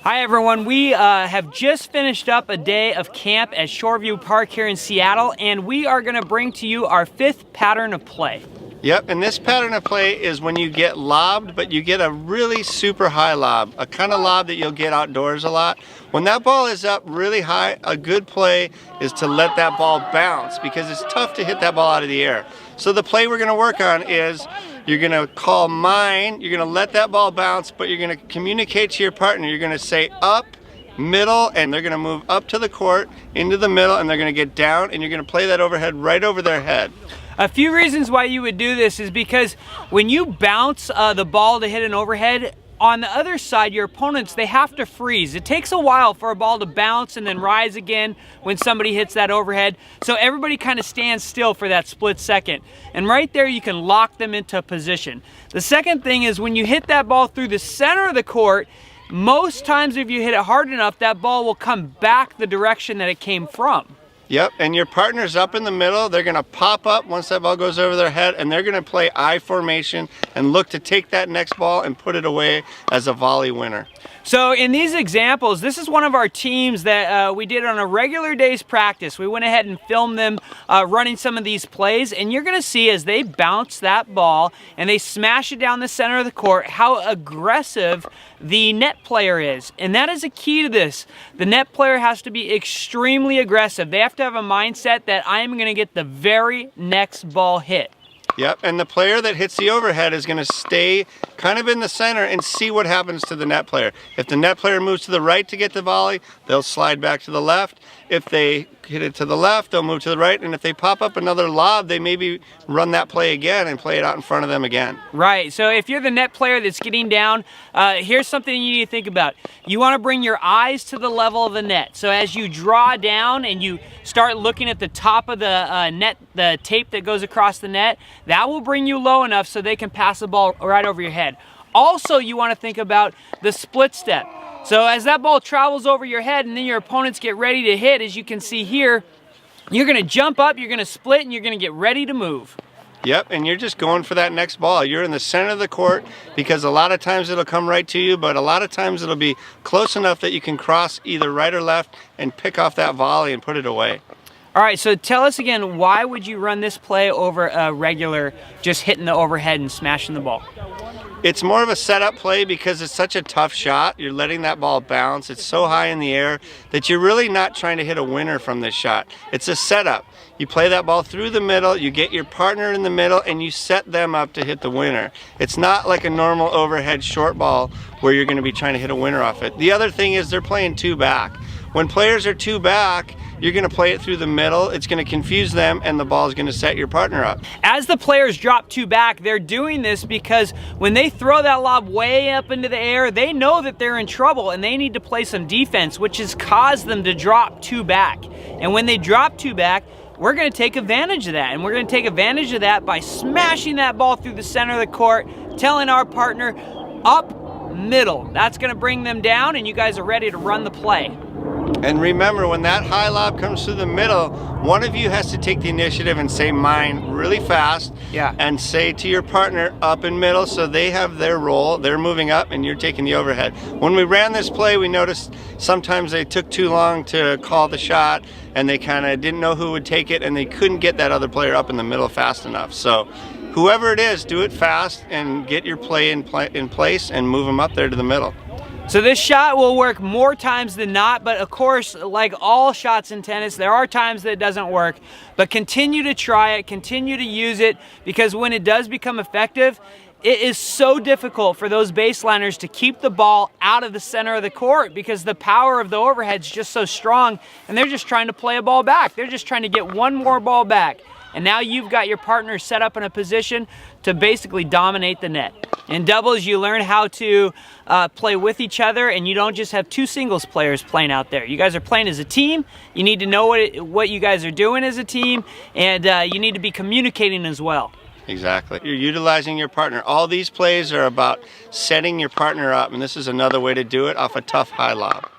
Hi everyone, we have just finished up a day of camp at Shoreview Park here in Seattle, and we are going to bring to you our fifth pattern of play. Yep, and this pattern of play is when you get lobbed, but you get a really super high lob, a kind of lob that you'll get outdoors a lot. When that ball is up really high, a good play is to let that ball bounce because it's tough to hit that ball out of the air. So the play we're going to work on is you're going to call mine, you're going to let that ball bounce, but you're going to communicate to your partner. You're going to say up, middle, and they're going to move up to the court, into the middle, and they're going to get down, and you're going to play that overhead right over their head. A few reasons why you would do this is because when you bounce the ball to hit an overhead, on the other side, your opponents, they have to freeze. It takes a while for a ball to bounce and then rise again when somebody hits that overhead. So everybody kind of stands still for that split second. And right there, you can lock them into position. The second thing is when you hit that ball through the center of the court, most times if you hit it hard enough, that ball will come back the direction that it came from. Yep, and your partner's up in the middle. They're going to pop up once that ball goes over their head, and they're going to play I formation and look to take that next ball and put it away as a volley winner. So in these examples, this is one of our teams that we did on a regular day's practice. We went ahead and filmed them running some of these plays, and you're going to see as they bounce that ball and they smash it down the center of the court how aggressive the net player is. And that is a key to this. The net player has to be extremely aggressive. They have to have a mindset that I am going to get the very next ball hit. Yep, and the player that hits the overhead is going to stay kind of in the center and see what happens to the net player. If the net player moves to the right to get the volley, they'll slide back to the left. If they hit it to the left, they'll move to the right. And if they pop up another lob, they maybe run that play again and play it out in front of them again. Right, so if you're the net player that's getting down, here's something you need to think about. You want to bring your eyes to the level of the net. So as you draw down and you start looking at the top of the net, the tape that goes across the net, that will bring you low enough so they can pass the ball right over your head. Also, you want to think about the split step. So as that ball travels over your head and then your opponents get ready to hit, as you can see here, you're going to jump up, you're going to split, and you're going to get ready to move. Yep, and you're just going for that next ball. You're in the center of the court because a lot of times it'll come right to you, but a lot of times it'll be close enough that you can cross either right or left and pick off that volley and put it away. All right, so tell us again, why would you run this play over a regular just hitting the overhead and smashing the ball? It's more of a setup play because it's such a tough shot. You're letting that ball bounce. It's so high in the air that you're really not trying to hit a winner from this shot. It's a setup. You play that ball through the middle, you get your partner in the middle, and you set them up to hit the winner. It's not like a normal overhead short ball where you're going to be trying to hit a winner off it. The other thing is they're playing two back. When players are two back, you're going to play it through the middle, it's going to confuse them, and the ball is going to set your partner up. As the players drop two back, they're doing this because when they throw that lob way up into the air, they know that they're in trouble and they need to play some defense, which has caused them to drop two back. And when they drop two back, we're going to take advantage of that. And we're going to take advantage of that by smashing that ball through the center of the court, telling our partner, up middle. That's going to bring them down, and you guys are ready to run the play. And remember, when that high lob comes through the middle, one of you has to take the initiative and say mine really fast. Yeah. And say to your partner up in middle so they have their role, they're moving up and you're taking the overhead. When we ran this play, we noticed sometimes they took too long to call the shot and they kind of didn't know who would take it and they couldn't get that other player up in the middle fast enough. So whoever it is, do it fast and get your play in place and move them up there to the middle. So this shot will work more times than not, but of course, like all shots in tennis, there are times that it doesn't work. But continue to try it, continue to use it, because when it does become effective, it is so difficult for those baseliners to keep the ball out of the center of the court because the power of the overhead is just so strong, and they're just trying to play a ball back. They're just trying to get one more ball back. And now you've got your partner set up in a position to basically dominate the net. In doubles, you learn how to play with each other, and you don't just have two singles players playing out there. You guys are playing as a team. You need to know what you guys are doing as a team, and you need to be communicating as well. Exactly. You're utilizing your partner. All these plays are about setting your partner up, and this is another way to do it off a tough high lob.